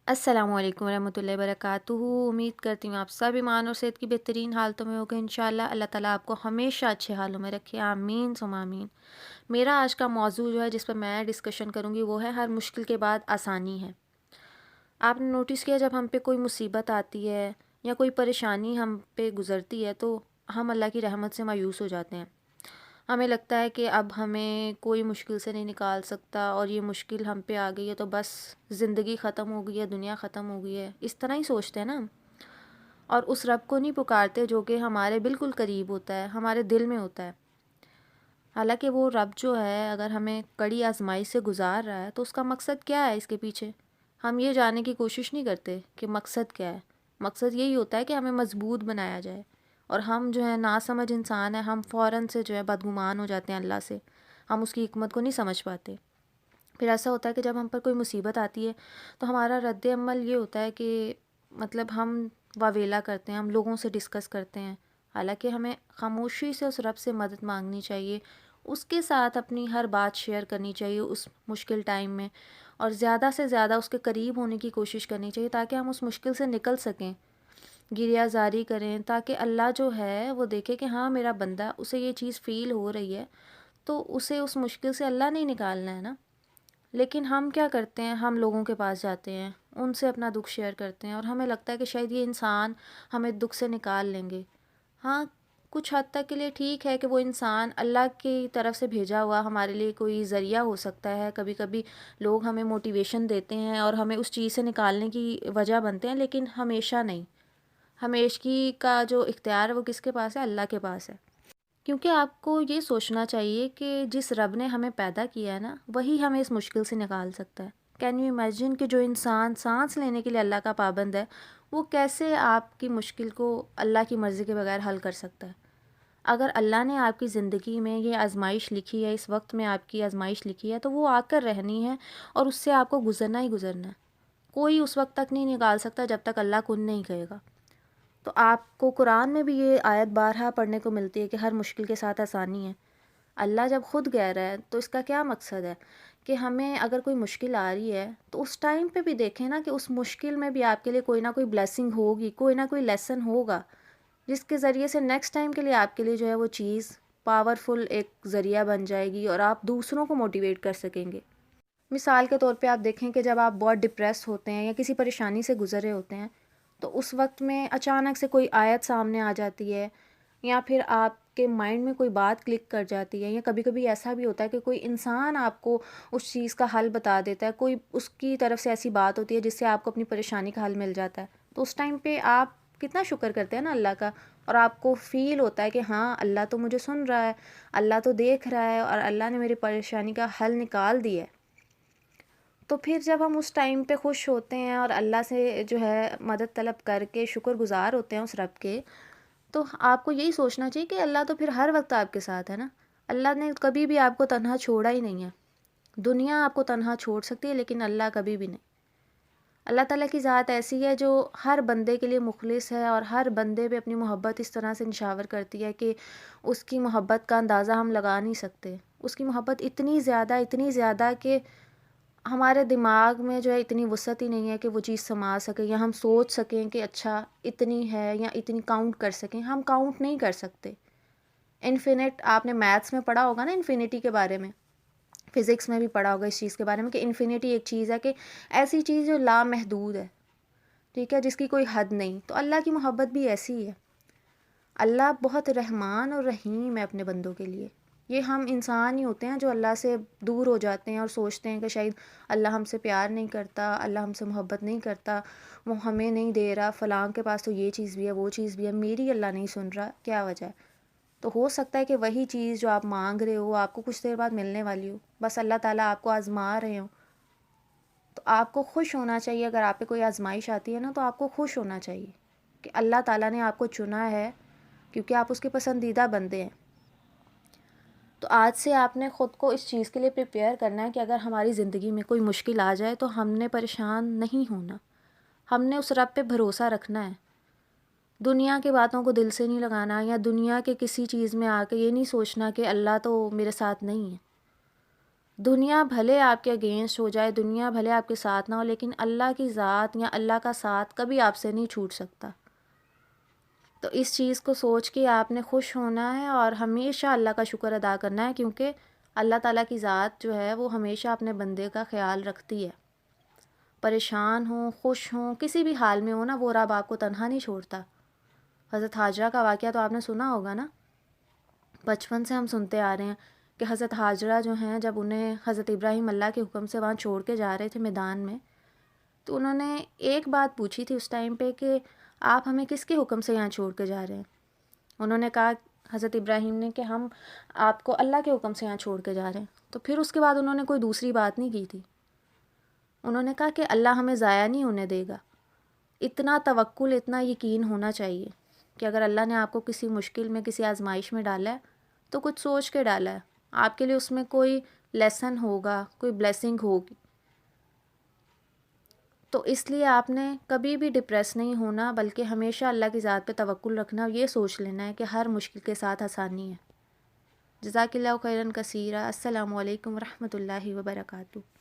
السلام علیکم ورحمۃ اللہ وبرکاتہ۔ امید کرتی ہوں آپ سب ایمان اور صحت کی بہترین حالتوں میں ہوگے انشاءاللہ۔ اللہ تعالیٰ آپ کو ہمیشہ اچھے حالوں میں رکھے، آمین ثم آمین۔ میرا آج کا موضوع جو ہے جس پر میں ڈسکشن کروں گی وہ ہے ہر مشکل کے بعد آسانی ہے۔ آپ نے نوٹس کیا جب ہم پہ کوئی مصیبت آتی ہے یا کوئی پریشانی ہم پہ گزرتی ہے تو ہم اللہ کی رحمت سے مایوس ہو جاتے ہیں۔ ہمیں لگتا ہے کہ اب ہمیں کوئی مشکل سے نہیں نکال سکتا اور یہ مشکل ہم پہ آ گئی ہے تو بس زندگی ختم ہو گئی ہے، دنیا ختم ہو گئی ہے، اس طرح ہی سوچتے ہیں نا ہم۔ اور اس رب کو نہیں پکارتے جو کہ ہمارے بالکل قریب ہوتا ہے، ہمارے دل میں ہوتا ہے۔ حالانکہ وہ رب جو ہے اگر ہمیں کڑی آزمائش سے گزار رہا ہے تو اس کا مقصد کیا ہے اس کے پیچھے؟ ہم یہ جاننے کی کوشش نہیں کرتے کہ مقصد کیا ہے۔ مقصد یہی ہوتا ہے کہ ہمیں مضبوط بنایا جائے، اور ہم جو ہے ناسمجھ انسان ہیں، ہم فوراً سے جو ہے بدگمان ہو جاتے ہیں اللہ سے، ہم اس کی حکمت کو نہیں سمجھ پاتے۔ پھر ایسا ہوتا ہے کہ جب ہم پر کوئی مصیبت آتی ہے تو ہمارا رد عمل یہ ہوتا ہے کہ مطلب ہم واویلا کرتے ہیں، ہم لوگوں سے ڈسکس کرتے ہیں، حالانکہ ہمیں خاموشی سے اس رب سے مدد مانگنی چاہیے، اس کے ساتھ اپنی ہر بات شیئر کرنی چاہیے اس مشکل ٹائم میں، اور زیادہ سے زیادہ اس کے قریب ہونے کی کوشش کرنی چاہیے تاکہ ہم اس مشکل سے نکل سکیں، گریہ زاری کریں، تاکہ اللہ جو ہے وہ دیکھے کہ ہاں میرا بندہ، اسے یہ چیز فیل ہو رہی ہے تو اسے اس مشکل سے اللہ نہیں نکالنا ہے نا۔ لیکن ہم کیا کرتے ہیں، ہم لوگوں کے پاس جاتے ہیں، ان سے اپنا دکھ شیئر کرتے ہیں اور ہمیں لگتا ہے کہ شاید یہ انسان ہمیں دکھ سے نکال لیں گے۔ ہاں، کچھ حد تک کے لیے ٹھیک ہے کہ وہ انسان اللہ کی طرف سے بھیجا ہوا ہمارے لیے کوئی ذریعہ ہو سکتا ہے، کبھی کبھی لوگ ہمیں موٹیویشن دیتے ہیں اور ہمیں اس چیز سے نکالنے کی وجہ بنتے ہیں، لیکن ہمیشہ نہیں۔ ہمیشگی کا جو اختیار ہے وہ کس کے پاس ہے؟ اللہ کے پاس ہے۔ کیونکہ آپ کو یہ سوچنا چاہیے کہ جس رب نے ہمیں پیدا کیا ہے نا، وہی ہمیں اس مشکل سے نکال سکتا ہے۔ کین یو امیجن کہ جو انسان سانس لینے کے لیے اللہ کا پابند ہے، وہ کیسے آپ کی مشکل کو اللہ کی مرضی کے بغیر حل کر سکتا ہے؟ اگر اللہ نے آپ کی زندگی میں یہ آزمائش لکھی ہے، اس وقت میں آپ کی آزمائش لکھی ہے، تو وہ آ کر رہنی ہے اور اس سے آپ کو گزرنا ہی گزرنا ہے۔ کوئی اس وقت تک نہیں نکال سکتا جب تک اللہ کن نہیں کہے گا۔ تو آپ کو قرآن میں بھی یہ آیت بارہا پڑھنے کو ملتی ہے کہ ہر مشکل کے ساتھ آسانی ہے۔ اللہ جب خود کہہ رہا ہے تو اس کا کیا مقصد ہے کہ ہمیں اگر کوئی مشکل آ رہی ہے تو اس ٹائم پہ بھی دیکھیں نا کہ اس مشکل میں بھی آپ کے لیے کوئی نہ کوئی بلیسنگ ہوگی، کوئی نہ کوئی لیسن ہوگا، جس کے ذریعے سے نیکسٹ ٹائم کے لیے آپ کے لیے جو ہے وہ چیز پاورفل ایک ذریعہ بن جائے گی اور آپ دوسروں کو موٹیویٹ کر سکیں گے۔ مثال کے طور پہ آپ دیکھیں کہ جب آپ بہت ڈپریس ہوتے ہیں یا کسی پریشانی سے گزر رہے ہوتے ہیں تو اس وقت میں اچانک سے کوئی آیت سامنے آ جاتی ہے، یا پھر آپ کے مائنڈ میں کوئی بات کلک کر جاتی ہے، یا کبھی کبھی ایسا بھی ہوتا ہے کہ کوئی انسان آپ کو اس چیز کا حل بتا دیتا ہے، کوئی اس کی طرف سے ایسی بات ہوتی ہے جس سے آپ کو اپنی پریشانی کا حل مل جاتا ہے، تو اس ٹائم پہ آپ کتنا شکر کرتے ہیں نا اللہ کا، اور آپ کو فیل ہوتا ہے کہ ہاں اللہ تو مجھے سن رہا ہے، اللہ تو دیکھ رہا ہے اور اللہ نے میری پریشانی کا حل نکال دیا ہے۔ تو پھر جب ہم اس ٹائم پہ خوش ہوتے ہیں اور اللہ سے جو ہے مدد طلب کر کے شکر گزار ہوتے ہیں اس رب کے، تو آپ کو یہی سوچنا چاہیے کہ اللہ تو پھر ہر وقت آپ کے ساتھ ہے نا۔ اللہ نے کبھی بھی آپ کو تنہا چھوڑا ہی نہیں ہے۔ دنیا آپ کو تنہا چھوڑ سکتی ہے لیکن اللہ کبھی بھی نہیں۔ اللہ تعالیٰ کی ذات ایسی ہے جو ہر بندے کے لیے مخلص ہے اور ہر بندے پہ اپنی محبت اس طرح سے نشاور کرتی ہے کہ اس کی محبت کا اندازہ ہم لگا نہیں سکتے۔ اس کی محبت اتنی زیادہ کہ ہمارے دماغ میں جو ہے اتنی وسعت ہی نہیں ہے کہ وہ چیز سما سکے، یا ہم سوچ سکیں کہ اچھا اتنی ہے یا اتنی کاؤنٹ کر سکیں، ہم کاؤنٹ نہیں کر سکتے۔ انفینٹ، آپ نے میتھس میں پڑھا ہوگا نا انفینٹی کے بارے میں، فزکس میں بھی پڑھا ہوگا اس چیز کے بارے میں کہ انفینٹی ایک چیز ہے کہ ایسی چیز جو لامحدود ہے، ٹھیک ہے، جس کی کوئی حد نہیں۔ تو اللہ کی محبت بھی ایسی ہی ہے۔ اللہ بہت رحمان اور رحیم ہے اپنے بندوں کے لیے۔ یہ ہم انسان ہی ہوتے ہیں جو اللہ سے دور ہو جاتے ہیں اور سوچتے ہیں کہ شاید اللہ ہم سے پیار نہیں کرتا، اللہ ہم سے محبت نہیں کرتا، وہ ہمیں نہیں دے رہا، فلاں کے پاس تو یہ چیز بھی ہے، وہ چیز بھی ہے، میری اللہ نہیں سن رہا، کیا وجہ ہے؟ تو ہو سکتا ہے کہ وہی چیز جو آپ مانگ رہے ہو آپ کو کچھ دیر بعد ملنے والی ہو، بس اللہ تعالیٰ آپ کو آزما رہے ہوں۔ تو آپ کو خوش ہونا چاہیے، اگر آپ پہ کوئی آزمائش آتی ہے نا تو آپ کو خوش ہونا چاہیے کہ اللہ تعالیٰ نے آپ کو چنا ہے، کیونکہ آپ اس کے پسندیدہ بندے ہیں۔ تو آج سے آپ نے خود کو اس چیز کے لیے پریپیئر کرنا ہے کہ اگر ہماری زندگی میں کوئی مشکل آ جائے تو ہم نے پریشان نہیں ہونا، ہم نے اس رب پہ بھروسہ رکھنا ہے۔ دنیا کی باتوں کو دل سے نہیں لگانا، یا دنیا کے کسی چیز میں آ کے یہ نہیں سوچنا کہ اللہ تو میرے ساتھ نہیں ہے۔ دنیا بھلے آپ کے اگینسٹ ہو جائے، دنیا بھلے آپ کے ساتھ نہ ہو، لیکن اللہ کی ذات یا اللہ کا ساتھ کبھی آپ سے نہیں چھوٹ سکتا۔ تو اس چیز کو سوچ کے آپ نے خوش ہونا ہے اور ہمیشہ اللہ کا شکر ادا کرنا ہے، کیونکہ اللہ تعالیٰ کی ذات جو ہے وہ ہمیشہ اپنے بندے کا خیال رکھتی ہے۔ پریشان ہوں، خوش ہوں، کسی بھی حال میں ہو نا، وہ رب آپ کو تنہا نہیں چھوڑتا۔ حضرت حاجرہ کا واقعہ تو آپ نے سنا ہوگا نا، بچپن سے ہم سنتے آ رہے ہیں کہ حضرت حاجرہ جو ہیں، جب انہیں حضرت ابراہیم اللہ کے حکم سے وہاں چھوڑ کے جا رہے تھے میدان میں، تو انہوں نے ایک بات پوچھی تھی اس ٹائم پہ کہ آپ ہمیں کس کے حکم سے یہاں چھوڑ کے جا رہے ہیں؟ انہوں نے کہا، حضرت ابراہیم نے، کہ ہم آپ کو اللہ کے حکم سے یہاں چھوڑ کے جا رہے ہیں۔ تو پھر اس کے بعد انہوں نے کوئی دوسری بات نہیں کی تھی۔ انہوں نے کہا کہ اللہ ہمیں ضائع نہیں ہونے دے گا۔ اتنا توکل، اتنا یقین ہونا چاہیے کہ اگر اللہ نے آپ کو کسی مشکل میں، کسی آزمائش میں ڈالا ہے تو کچھ سوچ کے ڈالا ہے، آپ کے لیے اس میں کوئی لیسن ہوگا، کوئی بلیسنگ ہوگی۔ تو اس لیے آپ نے کبھی بھی ڈپریس نہیں ہونا، بلکہ ہمیشہ اللہ کی ذات پہ توکل رکھنا، یہ سوچ لینا ہے کہ ہر مشکل کے ساتھ آسانی ہے۔ جزاک اللہ خیراً کثیرا۔ السلام علیکم ورحمۃ اللہ وبرکاتہ۔